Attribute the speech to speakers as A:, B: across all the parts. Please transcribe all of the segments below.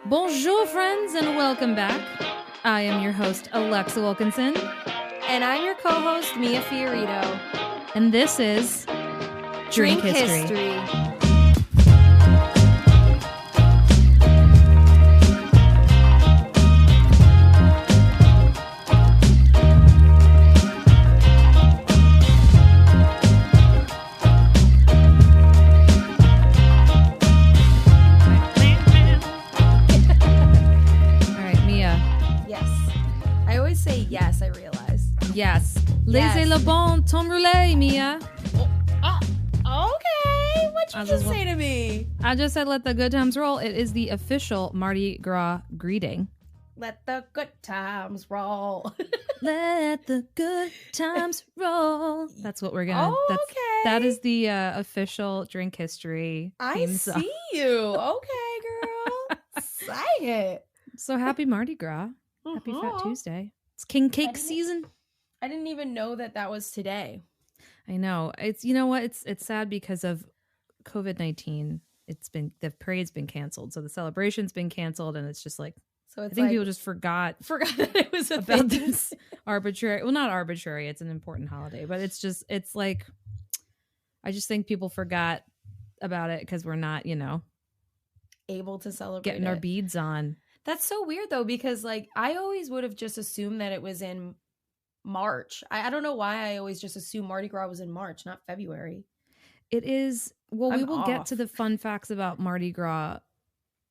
A: Bonjour, friends, and welcome back. I am your host, Alexa Wilkinson.
B: And I'm your co-host, Mia Fiorito.
A: And this is Drink History. Yes. Laissez le bon temps rouler, Mia.
B: Okay. What'd you just say to me?
A: I just said let the good times roll. It is the official Mardi Gras greeting.
B: Let the good times roll.
A: Let the good times roll. That's what we're gonna.
B: Okay.
A: That is the official Drink History theme song.
B: I see you. Okay, girl. Say it.
A: So happy Mardi Gras. Happy Fat Tuesday. It's King Cake season.
B: I didn't even know that was today.
A: I know. It's, you know what? It's sad because of COVID-19. The parade's been canceled. So the celebration's been canceled, and it's just like,
B: so it's
A: I think people just forgot
B: that it was
A: about this arbitrary. Well, not arbitrary. It's an important holiday, but it's like, I just think people forgot about it because we're not,
B: able to celebrate
A: getting our beads on.
B: That's so weird though, because like I always would have just assumed that it was in March. I don't know why I always just assume Mardi Gras was in March, not February.
A: It is. Well, we will get to the fun facts about Mardi Gras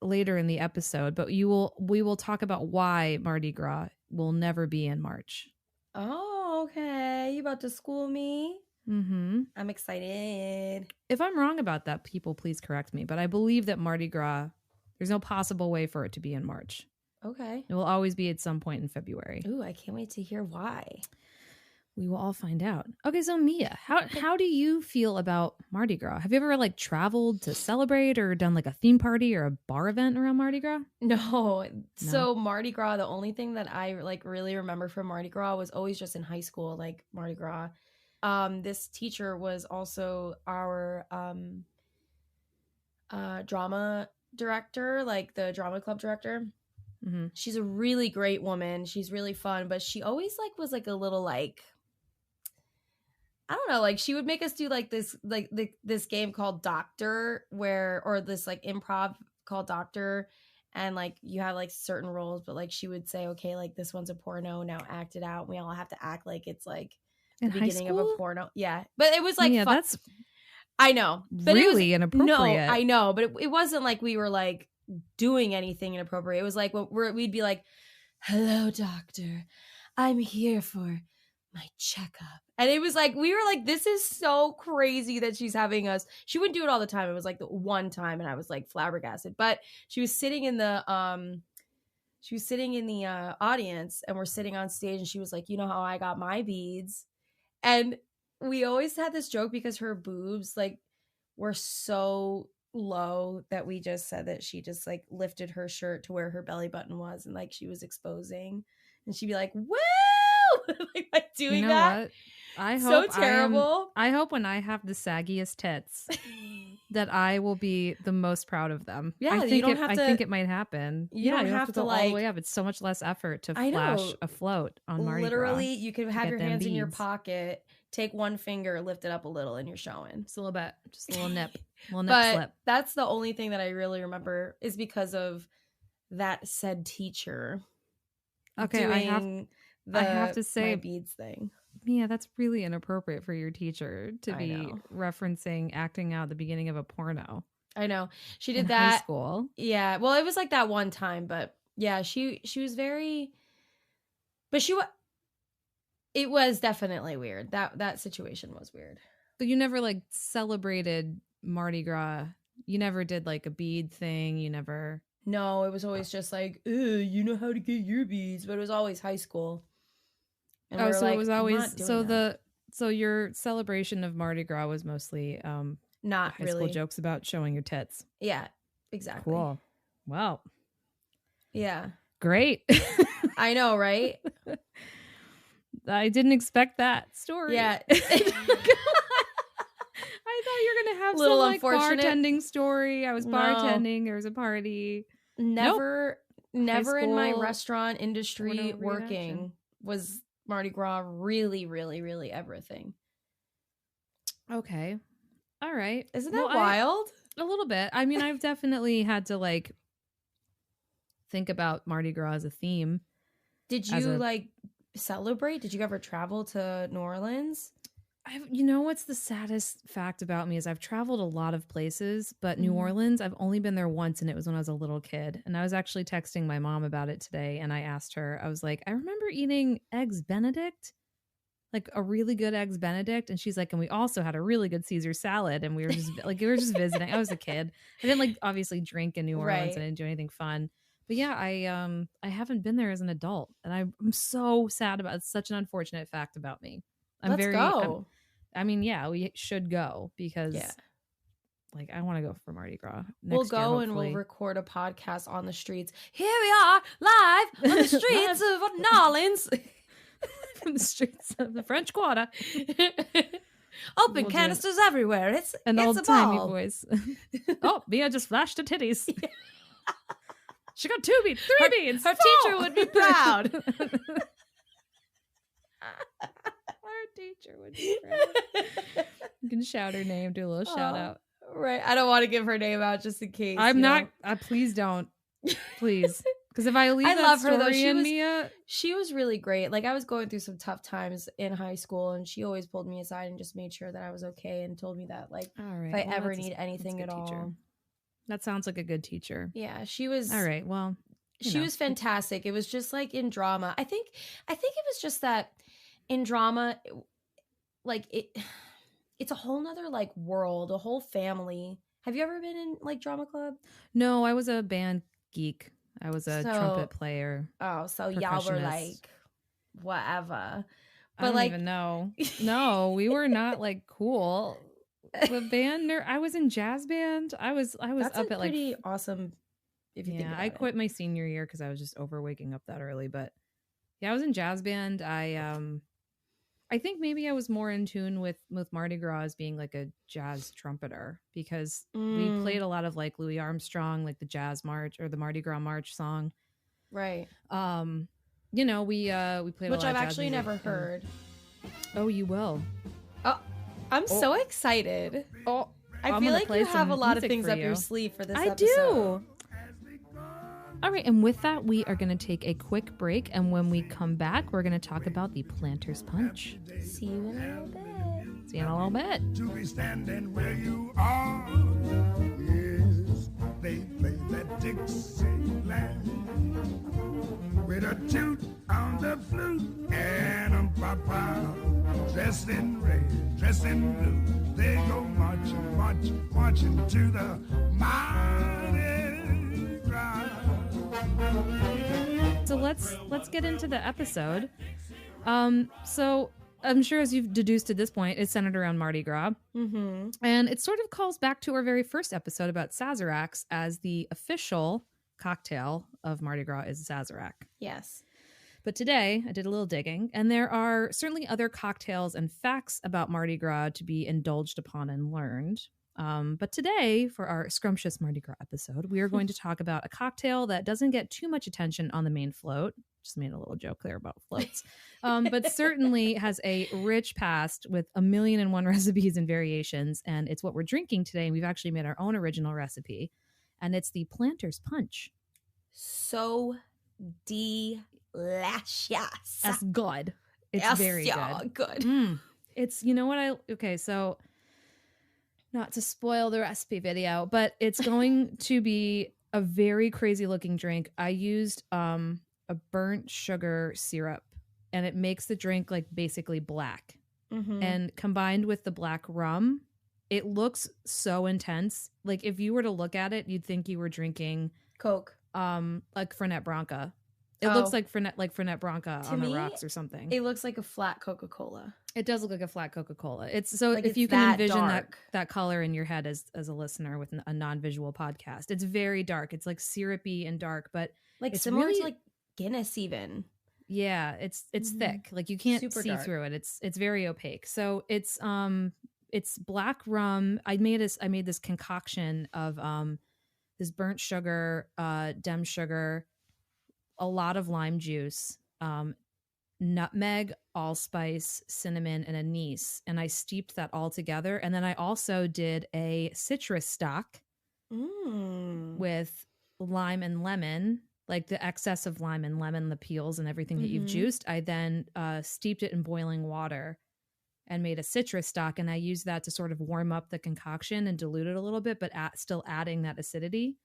A: later in the episode, but we will talk about why Mardi Gras will never be in March.
B: Oh, okay. You about to school me?
A: Mm-hmm.
B: I'm excited.
A: If I'm wrong about that, people please correct me, but I believe that Mardi Gras, there's no possible way for it to be in March.
B: Okay.
A: It will always be at some point in February.
B: Ooh, I can't wait to hear why.
A: We will all find out. Okay, so Mia, how do you feel about Mardi Gras? Have you ever traveled to celebrate or done a theme party or a bar event around Mardi Gras?
B: No. So Mardi Gras, the only thing that I really remember from Mardi Gras was always just in high school, Mardi Gras. This teacher was also our drama director, the drama club director.
A: Mm-hmm.
B: She's a really great woman. She's really fun, but she always was a little I don't know, she would make us do this game called Doctor or this improv called Doctor, and you have certain roles, but she would say, okay, this one's a porno, now act it out. And we all have to act like it's the beginning of a porno. Yeah, but it was
A: yeah,
B: fun.
A: That's
B: I know, but
A: really inappropriate.
B: No, I know, but it wasn't we were doing anything inappropriate. It was we'd be hello, doctor, I'm here for my checkup. And it was we were this is so crazy that she's having us. She wouldn't do it all the time. It was the one time, and I was flabbergasted. But she was sitting in the audience, and we're sitting on stage, and she was you know how I got my beads? And we always had this joke because her boobs were so low that we just said that she just lifted her shirt to where her belly button was, and she was exposing, and she'd be woo doing that.
A: What? I hope
B: so terrible.
A: I hope when I have the saggiest tits that I will be the most proud of them.
B: Yeah,
A: I think it might happen.
B: You don't have to
A: go all the way up. It's so much less effort to flash a float on Mardi Gras.
B: Literally, you could have your hands in your pocket, take one finger, lift it up a little, and you're showing.
A: Just a little bit. Just a little nip.
B: But
A: slip.
B: That's the only thing that I really remember is because of that said teacher.
A: Okay, I have to say,
B: my beads thing.
A: Yeah, that's really inappropriate for your teacher to be referencing acting out the beginning of a porno.
B: I know. She did
A: in
B: that
A: high school.
B: Yeah. Well, it was that one time, but yeah, she was very, but it was definitely weird. That situation was weird.
A: But you never celebrated Mardi Gras. You never did a bead thing. You never.
B: No, it was always just you know how to get your beads, but it was always high school. And
A: so it was always so your celebration of Mardi Gras was mostly
B: not
A: high
B: really
A: school jokes about showing your tits.
B: Yeah, exactly.
A: Cool. Wow.
B: Yeah.
A: Great.
B: I know, right?
A: I didn't expect that story.
B: Yeah.
A: I thought you were gonna have
B: little
A: some
B: unfortunate
A: bartending story. I was bartending. There was a party.
B: Never in my
A: school,
B: restaurant industry working was Mardi Gras really, really, really everything.
A: Okay. All right.
B: Isn't that wild?
A: A little bit. I mean, I've definitely had to like think about Mardi Gras as a theme.
B: Did you like celebrate? Did you ever travel to New Orleans?
A: You know what's the saddest fact about me is I've traveled a lot of places, but New Orleans, I've only been there once, and it was when I was a little kid. And I was actually texting my mom about it today, and I asked her, I was like, I remember eating Eggs Benedict, like a really good Eggs Benedict. And she's like, and we also had a really good Caesar salad. And we were just like, we were just visiting. I was a kid. I didn't like obviously drink in New Orleans. And I didn't do anything fun. But yeah, I haven't been there as an adult, and I'm so sad about it. It's such an unfortunate fact about me.
B: Let's go.
A: I mean, yeah, we should go because like I want to go for Mardi Gras.
B: We'll go and we'll record a podcast on the streets. Here we are live on the streets of New Orleans.
A: From the streets of the French Quarter.
B: Open canisters everywhere. It's
A: an old-timey voice. Oh, Mia just flashed her titties. Yeah. She got 2 beads, 3 beads.
B: Her teacher would be proud.
A: Our teacher would be proud. You can shout her name, do a little shout out.
B: Right. I don't want to give her name out just in case.
A: I'm not. Please don't. Please. Because if I leave I love her, though. Mia,
B: she was really great. Like, I was going through some tough times in high school, and she always pulled me aside and just made sure that I was okay and told me that, like, if I ever need anything at all.
A: That sounds like a good teacher.
B: Yeah, she was.
A: All right. Well,
B: she was fantastic. It was just like in drama. I think it was just that in drama, like it's a whole nother like world, a whole family. Have you ever been in like drama club?
A: No, I was a band geek. I was a trumpet player.
B: Oh, so y'all were like whatever.
A: But I don't even know. No, we were not like cool. The band, I was in jazz band. I was
B: That's
A: up at like
B: pretty awesome. If you think about
A: I quit my senior year because I was just over waking up that early. But yeah, I was in jazz band. I think maybe I was more in tune with Mardi Gras as being like a jazz trumpeter because we played a lot of like Louis Armstrong, like the jazz march or the Mardi Gras march song.
B: Right.
A: You know, we played a lot of jazz
B: which I've actually never heard.
A: Oh, you will.
B: Oh, I'm so excited.
A: Oh,
B: I feel like you have a lot of things up your sleeve for this episode. I
A: do. All right, and with that, we are going to take a quick break, and when we come back, we're going to talk about the Planter's Punch.
B: See you in a little bit.
A: See you in a little bit.
C: To be standing where you are, yes, they play that Dixieland with a toot on the flute and a papa dressed in red, dressed in blue. They go marching, marching, marching to the Mardi Gras.
A: So let's get into the episode. So I'm sure as you've deduced at this point, it's centered around Mardi Gras.
B: Mm-hmm.
A: And it sort of calls back to our very first episode about Sazeracs, as the official cocktail of Mardi Gras is Sazerac.
B: Yes.
A: But today I did a little digging, and there are certainly other cocktails and facts about Mardi Gras to be indulged upon and learned. But today, for our scrumptious Mardi Gras episode, we are going to talk about a cocktail that doesn't get too much attention on the main float. Just made a little joke there about floats. But certainly has a rich past with 1,000,001 recipes and variations. And it's what we're drinking today. And we've actually made our own original recipe. And it's the Planter's Punch.
B: So delicious.
A: That's good. It's very good. It's, you know what okay, so not to spoil the recipe video, but it's going to be a very crazy looking drink. I used a burnt sugar syrup, and it makes the drink like basically black.
B: Mm-hmm.
A: And combined with the black rum, it looks so intense. Like if you were to look at it, you'd think you were drinking
B: Coke.
A: Like Fernet Branca. It looks like Fernet Branca on the rocks or something.
B: It looks like a flat Coca-Cola.
A: It does look like a flat Coca-Cola. It's so
B: like
A: if you can envision
B: dark.
A: that color in your head as a listener with a non-visual podcast, it's very dark. It's like syrupy and dark, but
B: like
A: it's
B: similar
A: really,
B: to like Guinness even.
A: Yeah, it's thick. Like you can't
B: Super
A: see
B: dark.
A: through it. It's very opaque. So it's black rum. I made this concoction of this burnt sugar, dem sugar, a lot of lime juice, nutmeg, allspice, cinnamon, and anise. And I steeped that all together. And then I also did a citrus stock with lime and lemon, like the excess of lime and lemon, the peels and everything that you've juiced. I then steeped it in boiling water and made a citrus stock. And I used that to sort of warm up the concoction and dilute it a little bit, but still adding that acidity.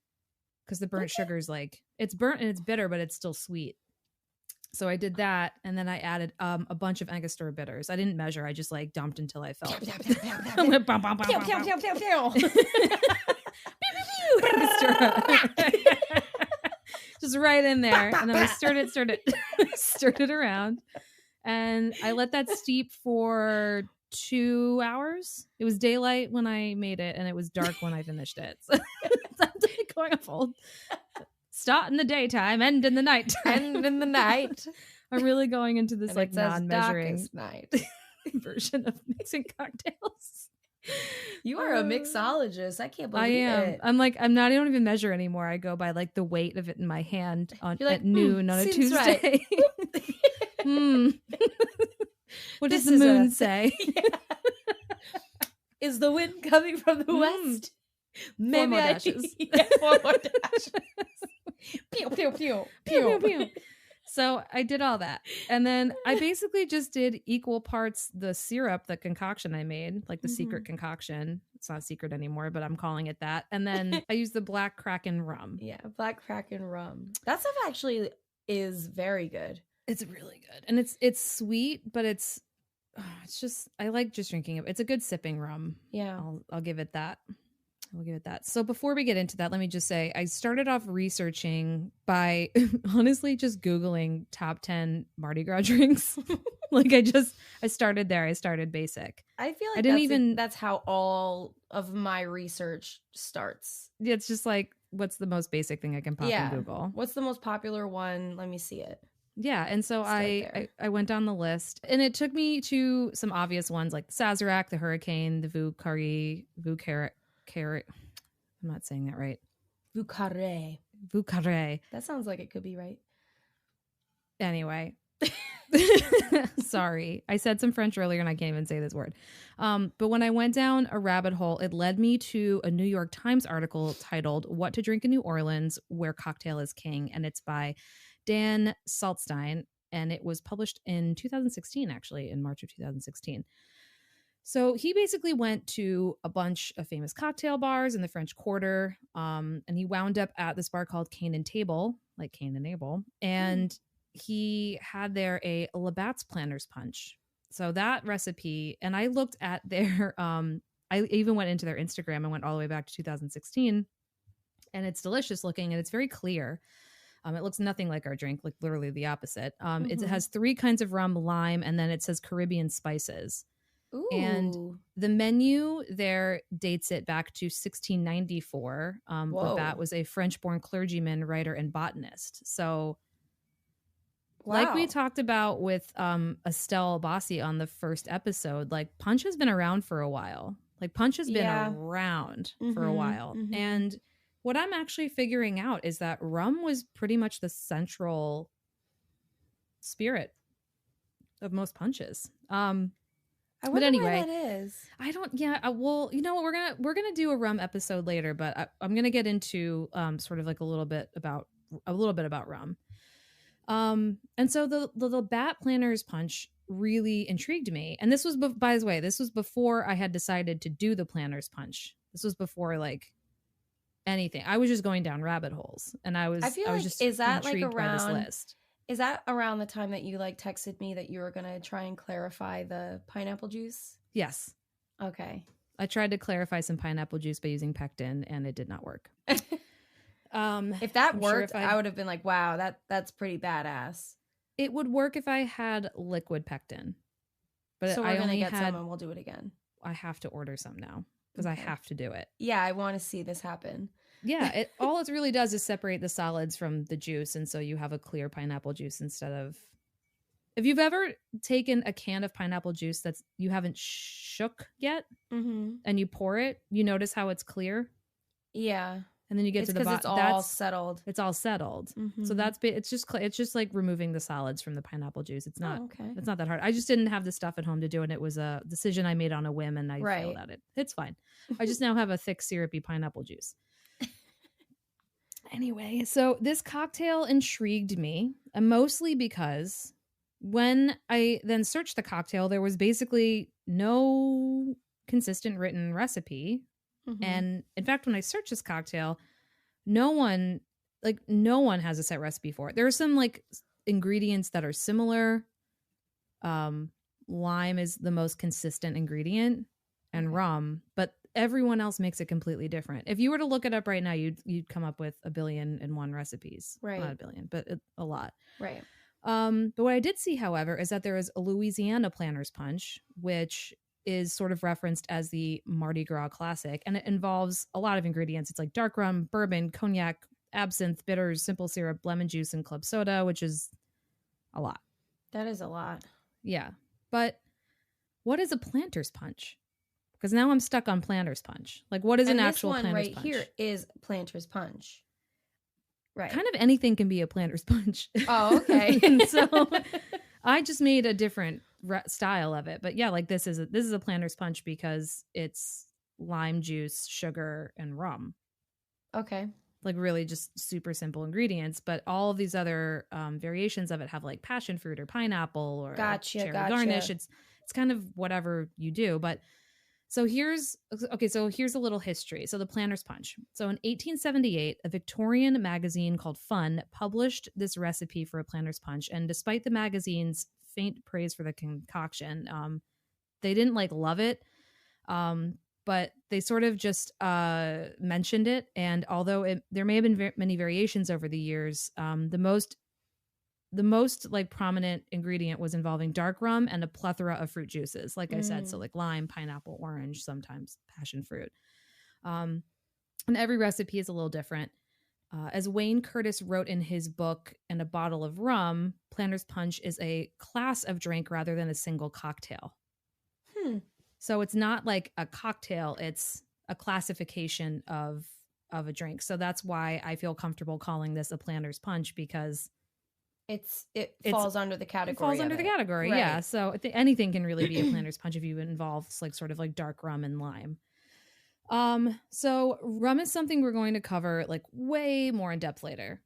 A: Because the burnt sugar is like, it's burnt and it's bitter, but it's still sweet. So I did that, and then I added a bunch of Angostura bitters. I didn't measure; I just like dumped until I felt. Just right in there, and then I stirred it around, and I let that steep for 2 hours. It was daylight when I made it, and it was dark when I finished it. So I'm going off old. Start in the daytime, end in the night.
B: End in the night.
A: I'm really going into this
B: and
A: like non-measuring
B: night
A: version of mixing cocktails.
B: You are a mixologist. I can't believe it.
A: I don't even measure anymore. I go by like the weight of it in my hand at noon on a Tuesday.
B: Right.
A: What does the moon say?
B: Yeah. Is the wind coming from the west? Maybe
A: 4 more dashes.
B: 4 more dashes. Pew, pew, pew, pew, pew.
A: So I did all that. And then I basically just did equal parts the syrup, the concoction I made, like the secret concoction. It's not secret anymore, but I'm calling it that. And then I used the Black Kraken rum.
B: Yeah, Black Kraken rum. That stuff actually is very good.
A: It's really good. And it's sweet, but it's just, I like just drinking it. It's a good sipping rum.
B: Yeah.
A: I'll give it that. We'll give it that. So before we get into that, let me just say I started off researching by honestly just Googling top 10 Mardi Gras drinks. Like I started there. I started basic.
B: I feel like that's how all of my research starts.
A: Yeah, it's just like, what's the most basic thing I can pop in Google?
B: What's the most popular one? Let me see it.
A: Yeah. And so I went down the list, and it took me to some obvious ones like the Sazerac, the Hurricane, the Vucarret. I'm not saying that right. Vucarret.
B: That sounds like it could be right.
A: Anyway. Sorry. I said some French earlier and I can't even say this word. But when I went down a rabbit hole, it led me to a New York Times article titled What to Drink in New Orleans, Where Cocktail is King. And it's by Dan Saltstein. And it was published in 2016, actually, in March of 2016. So he basically went to a bunch of famous cocktail bars in the French Quarter, and he wound up at this bar called Cain and Table, like Cain and Abel, and he had there a Labatt's Planter's Punch. So that recipe, and I looked at their, I even went into their Instagram and went all the way back to 2016, and it's delicious looking, and it's very clear. It looks nothing like our drink, like literally the opposite. It has 3 kinds of rum, lime, and then it says Caribbean spices.
B: Ooh.
A: And the menu there dates it back to 1694. Labatt was a French-born clergyman, writer, and botanist. So, like we talked about with Estelle Bassi on the first episode, like punch has been around for a while. Like punch has been around for a while. And what I'm actually figuring out is that rum was pretty much the central spirit of most punches.
B: I wonder
A: anyway,
B: why that is.
A: I don't. Yeah. Well, you know what? We're gonna do a rum episode later, but I'm gonna get into sort of like a little bit about rum. And so the Labatt Planter's Punch really intrigued me, and this was by the way, this was before I had decided to do the Planter's Punch. This was before like anything. I was just going down rabbit holes, and I was just
B: is that
A: intrigued
B: like
A: by
B: around
A: this list.
B: Is that around the time that you like texted me that you were going to try and clarify the pineapple juice?
A: Yes.
B: Okay.
A: I tried to clarify some pineapple juice by using pectin, and it did not work.
B: If that worked, I would have been like, wow, that's pretty badass.
A: It would work if I had liquid pectin. But
B: so we're going to get some and we'll do it again.
A: I have to order some now because I have to do it.
B: Yeah, I want to see this happen.
A: Yeah, all it really does is separate the solids from the juice, and so you have a clear pineapple juice instead of. If you've ever taken a can of pineapple juice that's you haven't shook yet, and you pour it, you notice how it's clear.
B: Yeah,
A: And then you get
B: It's
A: to the
B: because
A: bottom.
B: it's all settled.
A: It's all settled.
B: Mhm.
A: So it's just like removing the solids from the pineapple juice. It's not.
B: Oh, okay.
A: It's not that hard. I just didn't have the stuff at home to do, and it was a decision I made on a whim, and I
B: Right.
A: failed at it. It's fine. I just now have a thick, syrupy pineapple juice. Anyway, so this cocktail intrigued me, mostly because when I then searched the cocktail, there was basically no consistent written recipe.
B: Mhm.
A: And in fact, when I searched this cocktail, no one has a set recipe for it. There are some like ingredients that are similar. Lime is the most consistent ingredient and rum, but everyone else makes it completely different. If you were to look it up right now, you'd come up with 1,000,000,001 recipes.
B: Right.
A: Not 1,000,000,000, but a lot.
B: Right.
A: But what I did see, however, is that there is a Louisiana Planter's Punch, which is sort of referenced as the Mardi Gras classic, and it involves a lot of ingredients. It's like dark rum, bourbon, cognac, absinthe, bitters, simple syrup, lemon juice, and club soda, which is a lot.
B: That is a lot.
A: Yeah. But what is a Planter's Punch? Because now I'm stuck on Planter's Punch. Like, what is an actual
B: this one
A: Planter's
B: right
A: Punch?
B: here is Planter's Punch. Right.
A: Kind of anything can be a Planter's Punch.
B: Oh, okay.
A: And so I just made a different style of it. But yeah, like this is a Planter's Punch because it's lime juice, sugar, and rum.
B: Okay.
A: Like really just super simple ingredients. But all of these other variations of it have like passion fruit or pineapple or cherry garnish. It's kind of whatever you do. But so here's a little history. So the Planter's Punch. So in 1878, a Victorian magazine called Fun published this recipe for a Planter's Punch. And despite the magazine's faint praise for the concoction, they didn't like love it. But they sort of just mentioned it. And although there may have been many variations over the years, the most like prominent ingredient was involving dark rum and a plethora of fruit juices. Like I said, so like lime, pineapple, orange, sometimes passion fruit. And every recipe is a little different. As Wayne Curtis wrote in his book, "And a Bottle of Rum," Planter's Punch is a class of drink rather than a single cocktail. So it's not like a cocktail, it's a classification of a drink. So that's why I feel comfortable calling this a Planter's Punch, because
B: it falls under the category.
A: It falls under the category, right. Yeah. So anything can really be a Planter's Punch if you involve like sort of like dark rum and lime. So rum is something we're going to cover like way more in depth later.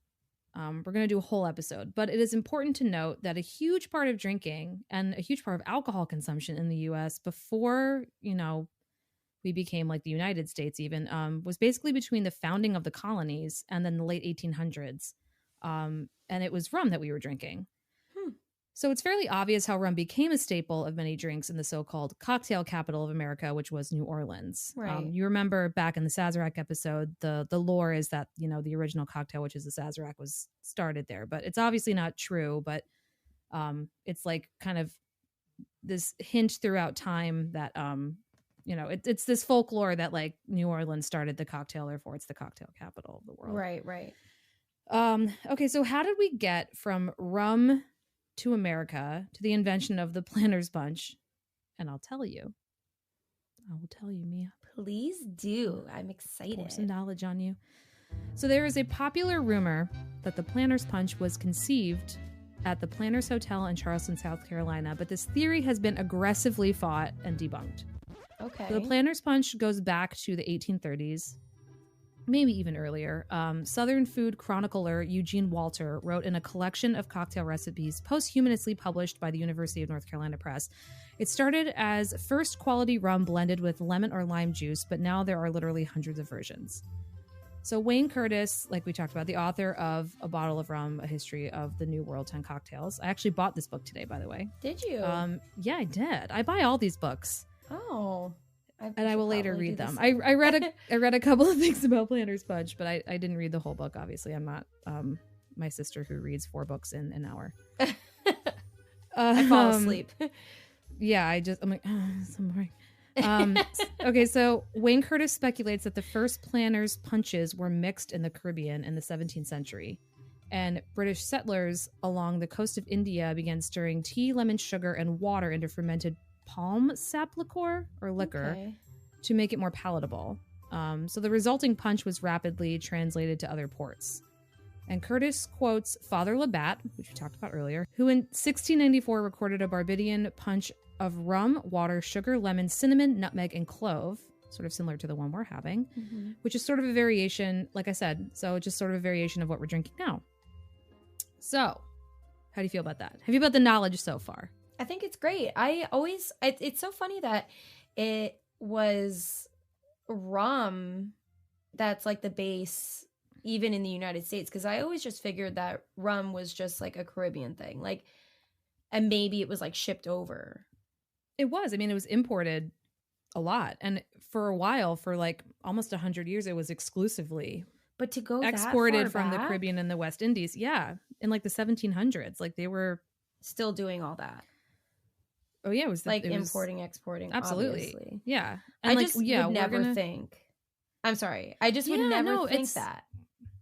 A: We're going to do a whole episode, but it is important to note that a huge part of drinking and a huge part of alcohol consumption in the U.S. before, we became like the United States even, was basically between the founding of the colonies and then the late 1800s. And it was rum that we were drinking. So it's fairly obvious how rum became a staple of many drinks in the so-called cocktail capital of America, which was New Orleans.
B: Right.
A: You remember back in the Sazerac episode, the lore is that, the original cocktail, which is the Sazerac, was started there. But it's obviously not true. But it's like kind of this hint throughout time that, it's this folklore that like New Orleans started the cocktail, therefore it's the cocktail capital of the world.
B: Right, right.
A: Okay, so how did we get from rum to America to the invention of the Planter's Punch? And I'll tell you. I will tell you, Mia.
B: Please do. I'm excited.
A: Pour some knowledge on you. So there is a popular rumor that the Planter's Punch was conceived at the Planters Hotel in Charleston, South Carolina, but this theory has been aggressively fought and debunked.
B: Okay.
A: So the Planter's Punch goes back to the 1830s. Maybe even earlier. Southern food chronicler Eugene Walter wrote in a collection of cocktail recipes posthumously published by the University of North Carolina Press. It started as first quality rum blended with lemon or lime juice, but now there are literally hundreds of versions. So Wayne Curtis, like we talked about, the author of A Bottle of Rum, A History of the New World 10 Cocktails. I actually bought this book today, by the way.
B: Did you?
A: Yeah, I did. I buy all these books.
B: Oh.
A: And I will later read them. I read a couple of things about Planter's Punch, but I didn't read the whole book. Obviously, I'm not my sister who reads 4 books in an hour.
B: I fall asleep.
A: Yeah, I'm like, so boring. Okay, so Wayne Curtis speculates that the first Planter's Punches were mixed in the Caribbean in the 17th century, and British settlers along the coast of India began stirring tea, lemon, sugar, and water into fermented palm sap liqueur or liquor to make it more palatable. So the resulting punch was rapidly translated to other ports. And Curtis quotes Father Labat, which we talked about earlier, who in 1694 recorded a Barbadian punch of rum, water, sugar, lemon, cinnamon, nutmeg, and clove, sort of similar to the one we're having, which is sort of a variation, like I said, so just sort of a variation of what we're drinking now. So, how do you feel about that? How do you feel about the knowledge so far?
B: I think it's great. It's so funny that it was rum that's like the base even in the United States, because I always just figured that rum was just like a Caribbean thing, like, and maybe it was like shipped over.
A: It was. I mean, it was imported a lot, and for a while, for like almost 100 years, it was exclusively
B: but to go
A: exported
B: that far
A: from
B: back?
A: the Caribbean and the West Indies. Yeah, in like the 1700s, like they were
B: Still doing all that.
A: Oh yeah, it was
B: like importing, exporting.
A: Absolutely,
B: obviously.
A: Yeah.
B: And I just would never think. I'm sorry, I just would never think that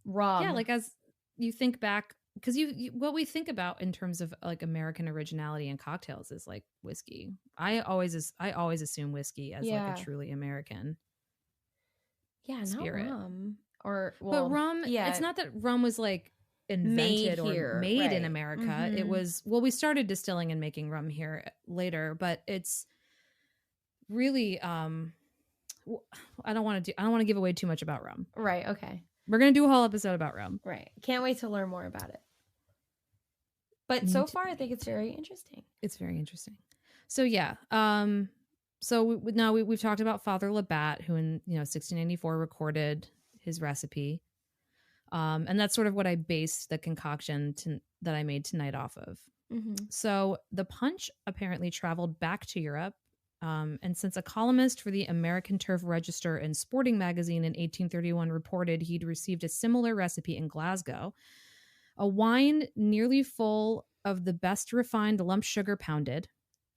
B: rum.
A: Yeah, like as you think back, because you what we think about in terms of like American originality in cocktails is like whiskey. I always assume whiskey as like a truly American.
B: Yeah,
A: spirit.
B: Not rum or
A: but rum. Yeah, it's not that rum was like invented or made in America. It was, well, we started distilling and making rum here later, but it's really I don't want to give away too much about rum.
B: Right. Okay.
A: We're going to do a whole episode about rum.
B: Right. Can't wait to learn more about it. But so far, I think it's very interesting.
A: It's very interesting. So yeah. So now we've talked about Father Labat, who in 1694 recorded his recipe. And that's sort of what I based the concoction that I made tonight off of. So the punch apparently traveled back to Europe. And since a columnist for the American Turf Register and Sporting Magazine in 1831 reported he'd received a similar recipe in Glasgow, a wine nearly full of the best refined lump sugar pounded,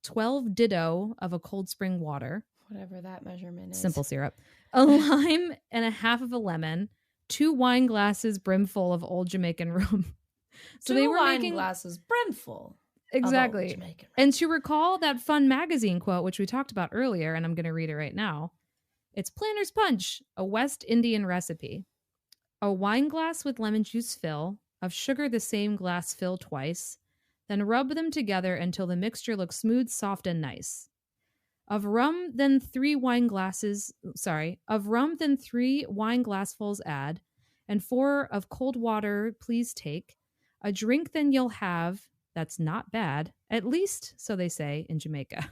A: 12 ditto of a Cold Spring water,
B: whatever that measurement is,
A: simple syrup, a lime and a half of a lemon, 2 wine glasses brimful of old Jamaican rum.
B: So they were making glasses brimful.
A: Exactly. And to recall that fun magazine quote, which we talked about earlier, and I'm going to read it right now. It's Planter's Punch, a West Indian recipe. A wine glass with lemon juice fill, of sugar the same glass fill twice, then rub them together until the mixture looks smooth, soft, and nice. Of rum, then 3 wine glassfuls add, and 4 of cold water please take. A drink then you'll have, that's not bad, at least, so they say in Jamaica.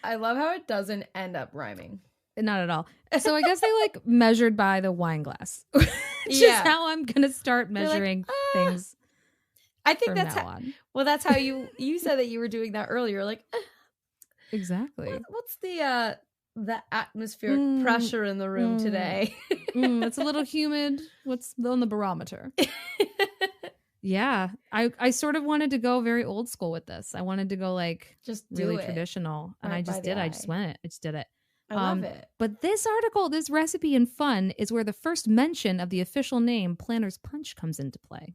B: I love how it doesn't end up rhyming.
A: Not at all. So I guess they like measured by the wine glass. Which is how I'm going to start measuring things.
B: I think that's how, well, that's how you said that you were doing that earlier. Like,
A: exactly.
B: What's the atmospheric pressure in the room today?
A: It's a little humid. What's on the barometer? Yeah, I sort of wanted to go very old school with this. I wanted to go like just really traditional, and I just did. I just did it.
B: I love it.
A: But this article, this recipe and fun, is where the first mention of the official name Planter's Punch comes into play.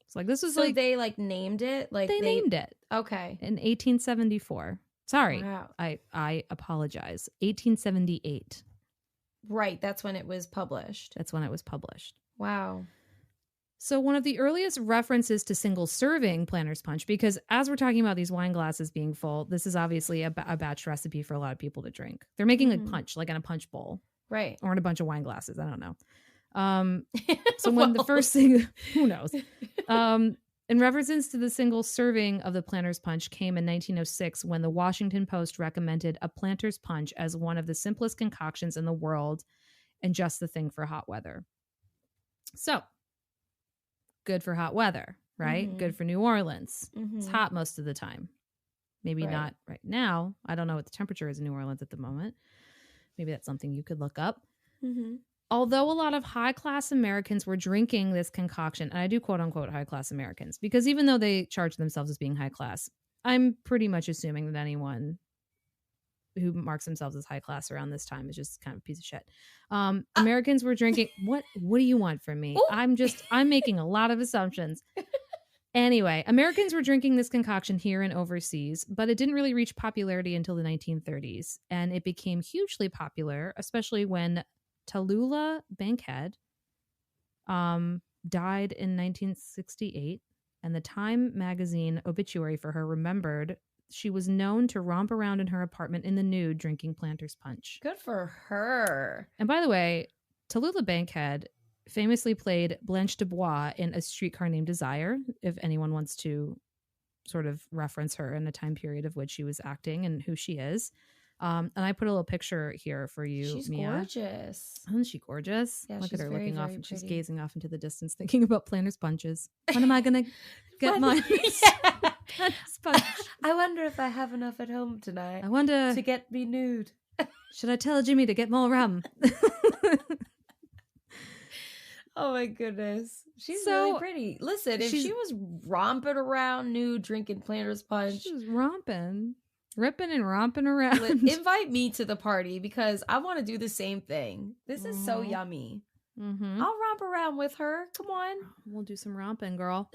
A: It's like this was
B: so they like named it. Like
A: they named it.
B: Okay.
A: In 1874. Sorry,
B: wow.
A: I apologize. 1878.
B: Right, that's when it was published.
A: Wow. So one of the earliest references to single-serving Planter's Punch, because as we're talking about these wine glasses being full, this is obviously a batch recipe for a lot of people to drink. They're making a punch, like in a punch bowl.
B: Right.
A: Or in a bunch of wine glasses. I don't know. So when the first thing, who knows? In reference to the single serving of the Planter's Punch came in 1906 when the Washington Post recommended a Planter's Punch as one of the simplest concoctions in the world and just the thing for hot weather. So, good for hot weather, right? Good for New Orleans. It's hot most of the time. Maybe not right now. I don't know what the temperature is in New Orleans at the moment. Maybe that's something you could look up. Although a lot of high-class Americans were drinking this concoction, and I do quote-unquote high-class Americans, because even though they charge themselves as being high-class, I'm pretty much assuming that anyone who marks themselves as high-class around this time is just kind of a piece of shit. Americans were drinking... What do you want from me?
B: Ooh.
A: I'm making a lot of assumptions. Anyway, Americans were drinking this concoction here and overseas, but it didn't really reach popularity until the 1930s, and it became hugely popular, especially when Tallulah Bankhead died in 1968, and the Time magazine obituary for her remembered she was known to romp around in her apartment in the nude drinking Planter's Punch.
B: Good for her.
A: And by the way, Tallulah Bankhead famously played Blanche Dubois in A Streetcar Named Desire, if anyone wants to sort of reference her in the time period of which she was acting and who she is. And I put a little picture here for you,
B: She's
A: Mia.
B: gorgeous.
A: Isn't she gorgeous?
B: Yeah,
A: Look
B: she's
A: at her
B: very,
A: looking off,
B: very
A: and she's
B: pretty.
A: gazing off into the distance, thinking about Planter's Punches. When am I going to get mine?
B: Yeah.
A: Planter's Punch.
B: I wonder if I have enough at home tonight
A: I wonder,
B: to get me nude.
A: should I tell Jimmy to get more rum?
B: Oh my goodness. She's
A: So,
B: really pretty. Listen, if
A: she's-
B: she was romping around nude drinking Planter's Punch,
A: She was romping, ripping and romping around.
B: invite me to the party because I want to do the same thing. This is so
A: Mhm.
B: yummy.
A: Mm-hmm.
B: I'll romp around with her. Come on.
A: We'll do some romping, girl.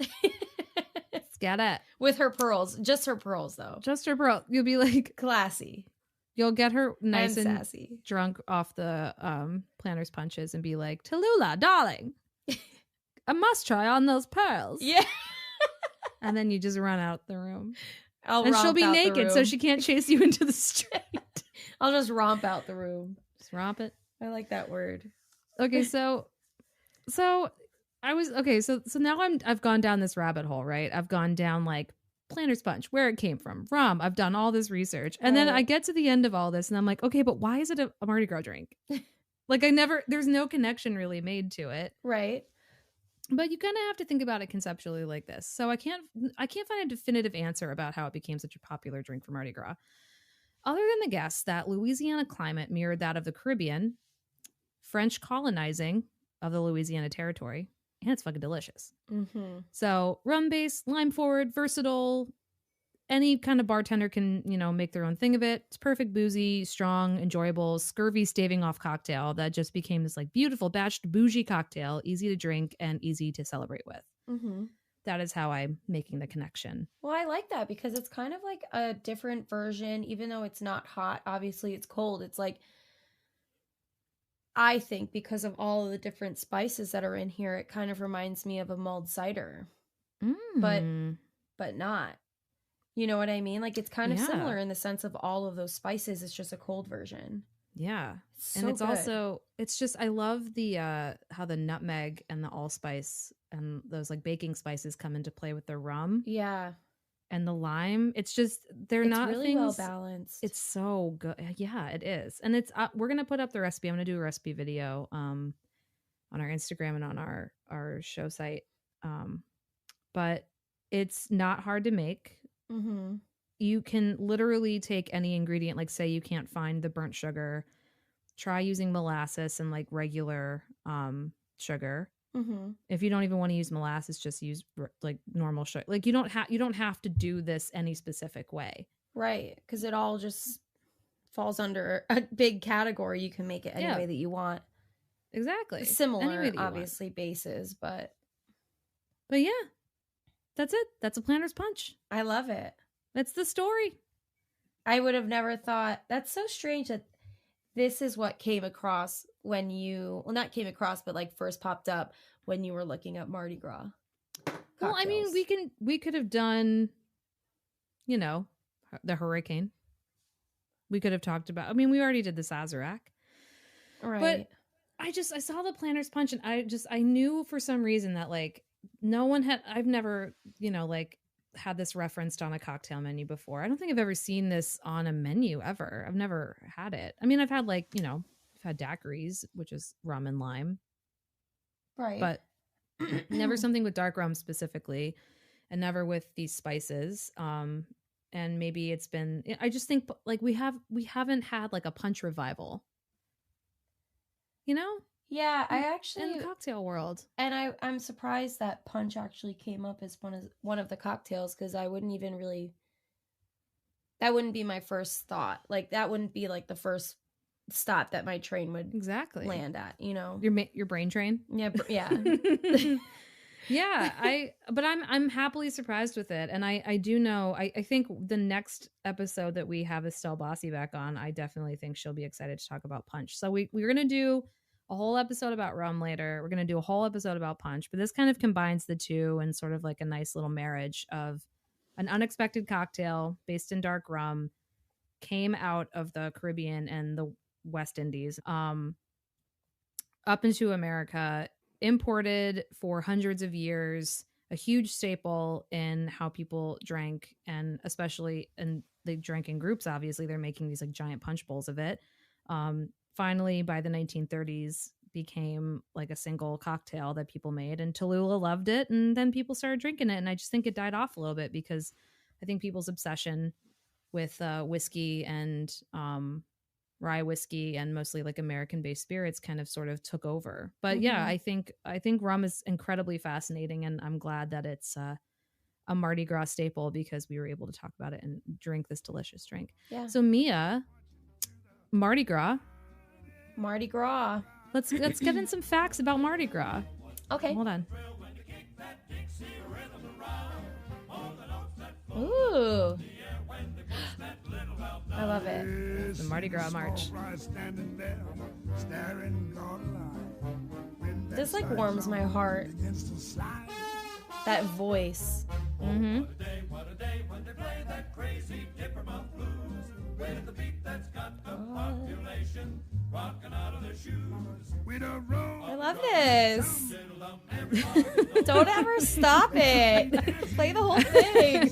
A: Let's get it.
B: With her pearls. Just her pearls, though.
A: Just her bro. You'll be like,
B: Classy.
A: you'll get her nice
B: and
A: and
B: sassy.
A: drunk off the Planter's Punches and be like, Tallulah, darling, I must try on those pearls.
B: Yeah.
A: And then you just run out the room.
B: I'll
A: And she'll
B: romp
A: be
B: out the
A: naked, so
B: room.
A: she can't chase you into the street.
B: I'll just romp out the room.
A: Just romp it.
B: I like that word.
A: Okay, so I was okay, so now I've gone down this rabbit hole, right? I've gone down like Planter's Punch, where it came from, rum. I've done all this research. And then
B: Right.
A: I get to the end of all this and I'm like, okay, but why is it a Mardi Gras drink? Like there's no connection really made to it.
B: Right.
A: But you kind of have to think about it conceptually like this. So I can't find a definitive answer about how it became such a popular drink for Mardi Gras. Other than the guess that Louisiana climate mirrored that of the Caribbean, French colonizing of the Louisiana territory, and it's fucking delicious.
B: Mm-hmm.
A: So rum-based, lime-forward, versatile. Any kind of bartender can, make their own thing of it. It's perfect, boozy, strong, enjoyable, scurvy staving off cocktail that just became this like beautiful batched bougie cocktail, easy to drink and easy to celebrate with.
B: Mm-hmm.
A: That is how I'm making the connection.
B: Well, I like that because it's kind of like a different version, even though it's not hot. Obviously, it's cold. It's like, I think because of all of the different spices that are in here, it kind of reminds me of a mulled cider, but not. You know what I mean? Like it's kind of
A: Yeah.
B: similar in the sense of all of those spices. It's just a cold version.
A: Yeah.
B: It's
A: And
B: so
A: it's
B: good.
A: also, it's just, I love the, how the nutmeg and the allspice and those like baking spices come into play with the rum
B: Yeah,
A: and the lime. It's just, they're
B: it's
A: not
B: really
A: things.
B: well balanced.
A: It's so good. Yeah, it is. And it's, we're going to put up the recipe. I'm going to do a recipe video, on our Instagram and on our show site. But it's not hard to make.
B: Mm-hmm.
A: You can literally take any ingredient, like say you can't find the burnt sugar, try using molasses and like regular sugar.
B: Mm-hmm.
A: If you don't even want to use molasses, just use like normal sugar. Like you don't have to do this any specific way.
B: Right, because it all just falls under a big category. You can make it any
A: Yeah.
B: way that you want.
A: Exactly. Any way
B: Similar,
A: that you want.
B: obviously, bases, but
A: But yeah, that's it. That's a Planter's Punch.
B: I love it.
A: That's the story.
B: I would have never thought. That's so strange that this is what came across when you, well, not came across, but like first popped up when you were looking up Mardi Gras.
A: Well, I mean,
B: cocktails.
A: we could have done, the hurricane. We could have talked about, I mean, we already did the Sazerac.
B: Right.
A: But I saw the Planter's Punch and I knew for some reason that like no one I've never, like had this referenced on a cocktail menu before. I don't think I've ever seen this on a menu ever. I've never had it. I mean, I've had like, I've had daiquiris, which is rum and lime,
B: right.
A: but never something with dark rum specifically and never with these spices. And maybe it's been, I just think like we haven't had like a punch revival,
B: yeah, I actually,
A: in the cocktail world.
B: and I'm surprised that punch actually came up as one of the cocktails because I wouldn't even really. That wouldn't be my first thought. Like that wouldn't be like the first stop that my train would
A: Exactly.
B: land at.
A: Your brain train.
B: Yeah, yeah.
A: Yeah, but I'm happily surprised with it. And I do know, I think the next episode that we have Estelle Bossi back on, I definitely think she'll be excited to talk about punch. So we're going to do a whole episode about rum later. We're going to do a whole episode about punch, but this kind of combines the two and sort of like a nice little marriage of an unexpected cocktail based in dark rum, came out of the Caribbean and the West Indies, up into America, imported for hundreds of years, a huge staple in how people drank, and especially, and they drank in groups, obviously. They're making these like giant punch bowls of it. Finally, by the 1930s, became like a single cocktail that people made, and Tallulah loved it, and then people started drinking it, and I just think it died off a little bit because I think people's obsession with whiskey and rye whiskey and mostly like American-based spirits kind of sort of took over. But yeah, I think rum is incredibly fascinating, and I'm glad that it's a Mardi Gras staple because we were able to talk about it and drink this delicious drink.
B: Yeah.
A: So Mia, Mardi Gras. Let's get in some facts about Mardi Gras.
B: Okay.
A: Hold on.
B: Ooh. I love it.
A: The Mardi Gras March.
B: This like warms my heart. That voice.
A: Mm-hmm.
B: I love this. Don't ever stop it. Play the whole thing.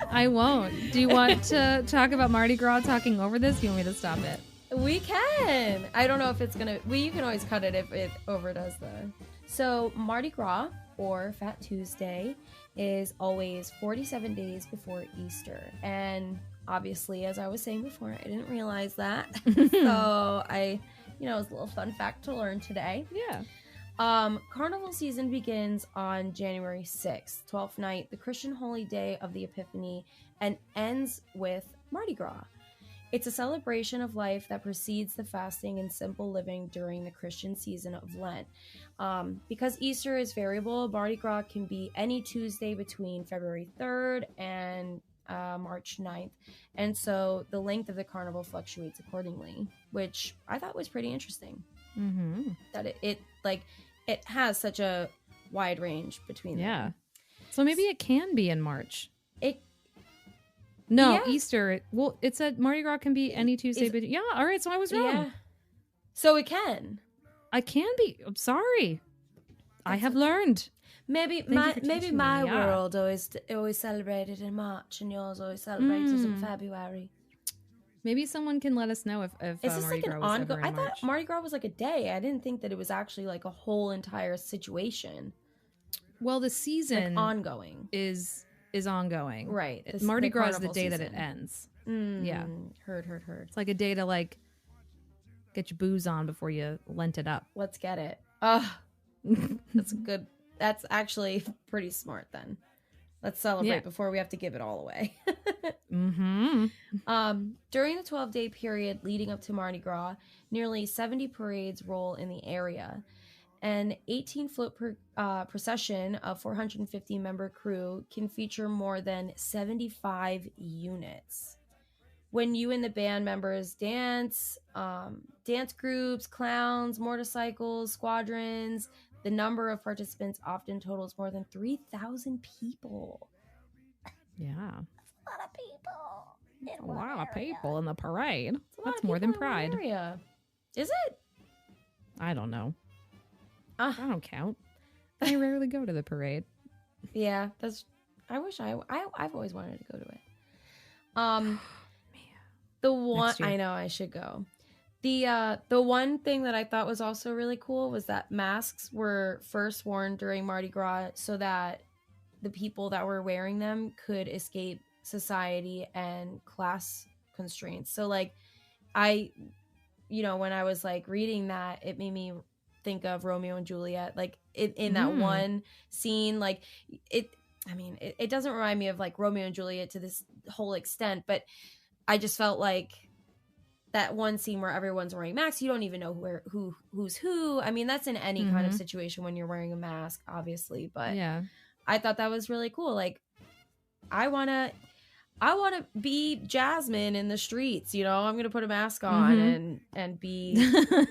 A: I won't. Do you want to talk about Mardi Gras talking over this? Do you want me to stop it?
B: We can. I don't know if it's gonna. You can always cut it if it overdoes the. So Mardi Gras, or Fat Tuesday, is always 47 days before Easter, and obviously, as I was saying before, I didn't realize that. So it was a little fun fact to learn today.
A: Yeah.
B: Carnival season begins on January 6th, 12th night, the Christian holy day of the Epiphany, and ends with Mardi Gras. It's a celebration of life that precedes the fasting and simple living during the Christian season of Lent. Because Easter is variable, Mardi Gras can be any Tuesday between February 3rd and March 9th. And so the length of the carnival fluctuates accordingly, which I thought was pretty interesting.
A: Mm-hmm.
B: That it has such a wide range between them.
A: So maybe it can be in March. Easter. Well, it said Mardi Gras can be any Tuesday. But all right. So I was wrong.
B: Yeah. So it can.
A: I can be. I'm sorry. I have learned.
B: Maybe my world always celebrated in March, and yours always celebrated in February.
A: Maybe someone can let us know if
B: is this
A: Mardi
B: like
A: Gras
B: an
A: was
B: ongoing?
A: ever in
B: I thought
A: March.
B: Mardi Gras was like a day. I didn't think that it was actually like a whole entire situation.
A: Well, the season
B: like ongoing
A: is ongoing,
B: right?
A: Mardi Gras is the day that it ends. Yeah,
B: heard.
A: It's like a day to like get your booze on before you Lent it up.
B: Let's get it. That's good. That's actually pretty smart then. Let's celebrate before we have to give it all away.
A: Mm-hmm.
B: During the 12-day period leading up to Mardi Gras, nearly 70 parades roll in the area. An 18-float procession of 450-member crew can feature more than 75 units. When you and the band members dance, dance groups, clowns, motorcycles, squadrons, the number of participants often totals more than 3,000 people.
A: Yeah.
B: That's
A: a lot of people in the parade. That's more than Pride.
B: Is it?
A: I don't know. I don't count. I rarely go to the parade.
B: Yeah, I've always wanted to go to it. The one I know I should go. The one thing that I thought was also really cool was that masks were first worn during Mardi Gras so that the people that were wearing them could escape society and class constraints. So like when I was like reading that, it made me think of Romeo and Juliet, like in that one scene. Like it doesn't remind me of like Romeo and Juliet to this whole extent, but I just felt like that one scene where everyone's wearing masks, you don't even know who's who. I mean, that's in any kind of situation when you're wearing a mask, obviously. But yeah, I thought that was really cool. Like, I I want to be Jasmine in the streets, you know. I'm going to put a mask on and be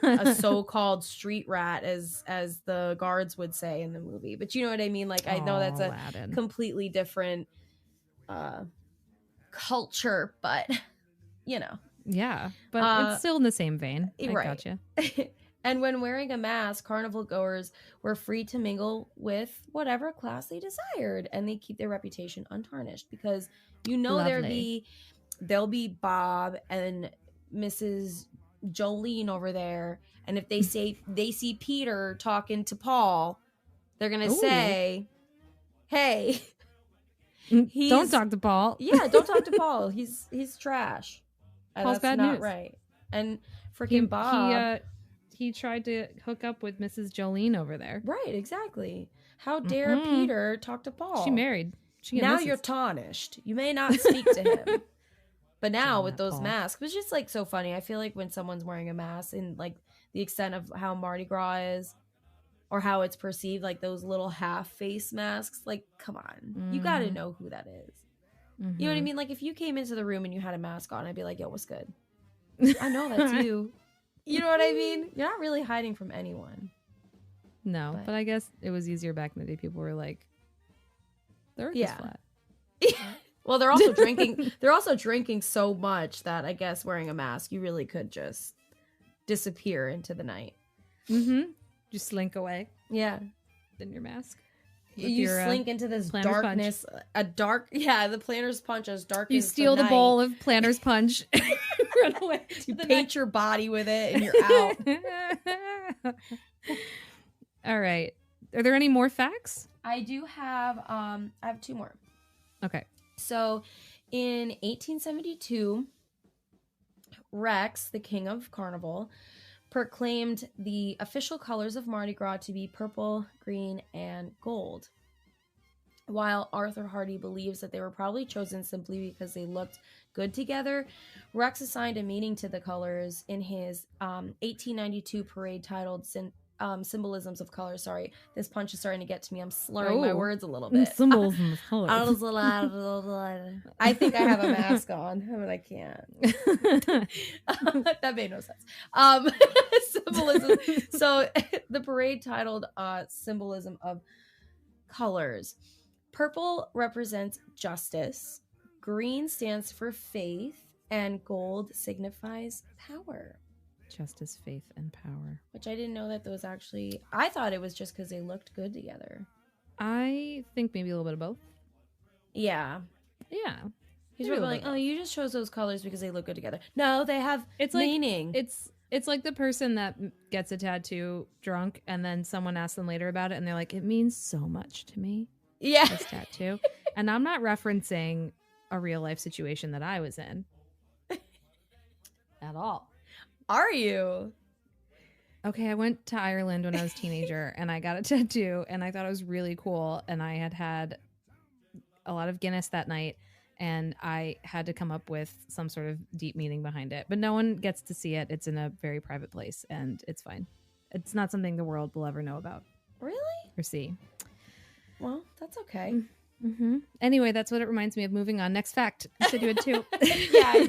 B: a so-called street rat as the guards would say in the movie. But you know what I mean? Like I know that's a
A: Aladdin.
B: completely different culture, but you know.
A: Yeah, but it's still in the same vein. I
B: Right.
A: gotcha.
B: And when wearing a mask, carnival goers were free to mingle with whatever class they desired, and they keep their reputation untarnished because you know
A: Lovely.
B: there'll be Bob and Mrs. Jolene over there, and if they see Peter talking to Paul, they're gonna
A: Ooh.
B: say, "Hey,
A: don't talk to Paul."
B: Yeah, don't talk to Paul. He's trash.
A: Paul's
B: That's
A: bad
B: not
A: news.
B: right." And freaking Bob.
A: He tried to hook up with Mrs. Jolene over there.
B: Right, exactly. How dare Peter talk to Paul?
A: She married.
B: Now you're tarnished. You may not speak to him. But now
A: Damn
B: with
A: it,
B: those
A: Paul.
B: masks, it's just like so funny. I feel like when someone's wearing a mask and like the extent of how Mardi Gras is or how it's perceived, like those little half face masks, like, come on. You got to know who that is. You know what I mean? Like if you came into the room and you had a mask on, I'd be like, yo, what's good? I know that's you. You know what I mean? You're not really hiding from anyone.
A: No, but I guess it was easier back in the day. People were like, the earth is flat.
B: Well, they're also drinking. They're also drinking so much that I guess wearing a mask, you really could just disappear into the night.
A: Just slink away.
B: Yeah.
A: In your mask.
B: You slink into this darkness.
A: Punch.
B: The planner's punch as dark as
A: you steal the bowl of planner's punch. Run away.
B: You paint your body with it and you're out.
A: All right. Are there any more facts?
B: I do have I have two more.
A: Okay.
B: So in 1872, Rex, the king of Carnival, proclaimed the official colors of Mardi Gras to be purple, green, and gold. While Arthur Hardy believes that they were probably chosen simply because they looked good together, Rex assigned a meaning to the colors in his 1892 parade titled Symbolisms of Color. Sorry, this punch is starting to get to me. I'm slurring my words a little bit.
A: Symbolisms of color.
B: I think I have a mask on, but I can't. That made no sense. Symbolism. So the parade titled Symbolism of Colors. Purple represents justice. Green stands for faith. And gold signifies power.
A: Justice, faith, and power.
B: Which I didn't know that those actually... I thought it was just because they looked good together.
A: I think maybe a little bit of both.
B: Yeah.
A: Yeah.
B: He's really like, oh, you just chose those colors because they look good together. No, they have meaning.
A: It's like the person that gets a tattoo drunk and then someone asks them later about it and they're like, it means so much to me.
B: Yeah.
A: This tattoo. And I'm not referencing a real life situation that I was in. At all.
B: Are you?
A: Okay, I went to Ireland when I was a teenager and I got a tattoo and I thought it was really cool. And I had a lot of Guinness that night and I had to come up with some sort of deep meaning behind it. But no one gets to see it. It's in a very private place and it's fine. It's not something the world will ever know about.
B: Really?
A: Or see.
B: Well, that's okay.
A: Mm-hmm. Anyway, that's what it reminds me of. Moving on. Next fact. You said you had two.
B: Yeah, I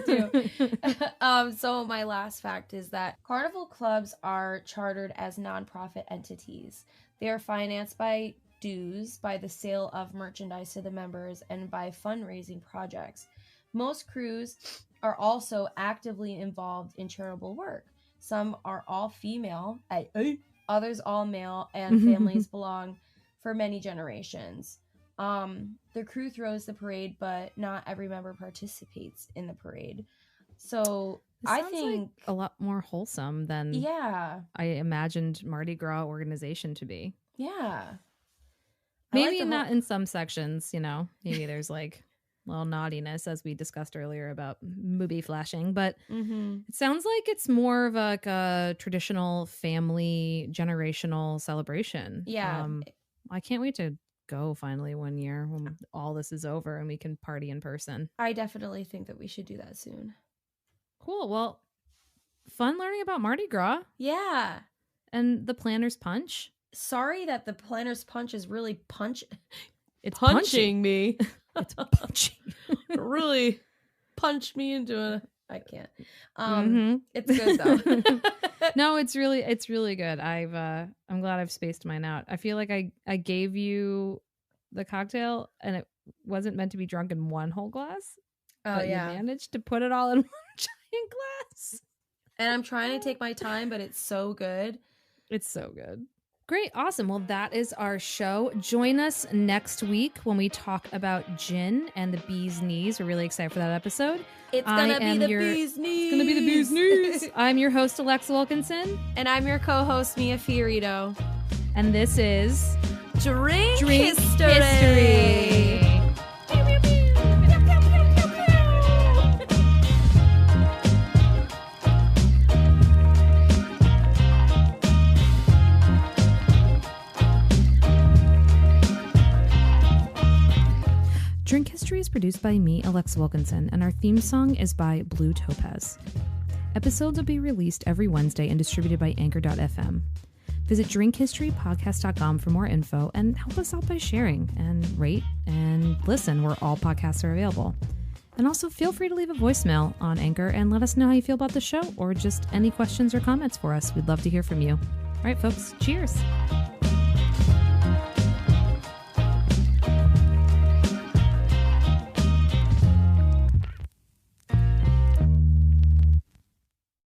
B: do. So my last fact is that carnival clubs are chartered as nonprofit entities. They are financed by dues, by the sale of merchandise to the members, and by fundraising projects. Most crews are also actively involved in charitable work. Some are all female, others all male, and families belong for many generations. The crew throws the parade, but not every member participates in the parade. So I think
A: like a lot more wholesome than I imagined Mardi Gras organization to be.
B: Yeah.
A: Maybe not in some sections, you know. Maybe there's like a little naughtiness, as we discussed earlier about movie flashing, but it sounds like it's more of like a traditional family generational celebration.
B: Yeah.
A: I can't wait to go finally one year when all this is over and we can party in person.
B: I definitely think that we should do that soon.
A: Cool. Well, fun learning about Mardi Gras.
B: Yeah.
A: And the Planner's Punch.
B: Sorry that the Planner's Punch is really
A: It's
B: punching me.
A: It's punchy.
B: Really punched me into a. I can't.
A: Mhm.
B: It's good though.
A: No, it's really good. I'm glad I've spaced mine out. I feel like I gave you the cocktail and it wasn't meant to be drunk in one whole glass.
B: Oh
A: but
B: yeah.
A: you managed to put it all in one giant glass.
B: And I'm trying to take my time, but it's so good.
A: It's so good. Great. Awesome. Well, that is our show. Join us next week when we talk about gin and the bee's knees. We're really excited for that episode.
B: It's gonna be the bee's knees.
A: It's gonna be the bee's knees. I'm your host, Alexa Wilkinson.
B: And I'm your co-host, Mia Fiorito.
A: And this is
B: Drink
A: History. Drink History is produced by me, Alexa Wilkinson, and our theme song is by Blue Topaz. Episodes will be released every Wednesday and distributed by Anchor.fm. Visit drinkhistorypodcast.com for more info and help us out by sharing and rate and listen where all podcasts are available. And also feel free to leave a voicemail on Anchor and let us know how you feel about the show or just any questions or comments for us. We'd love to hear from you. All right, folks, cheers.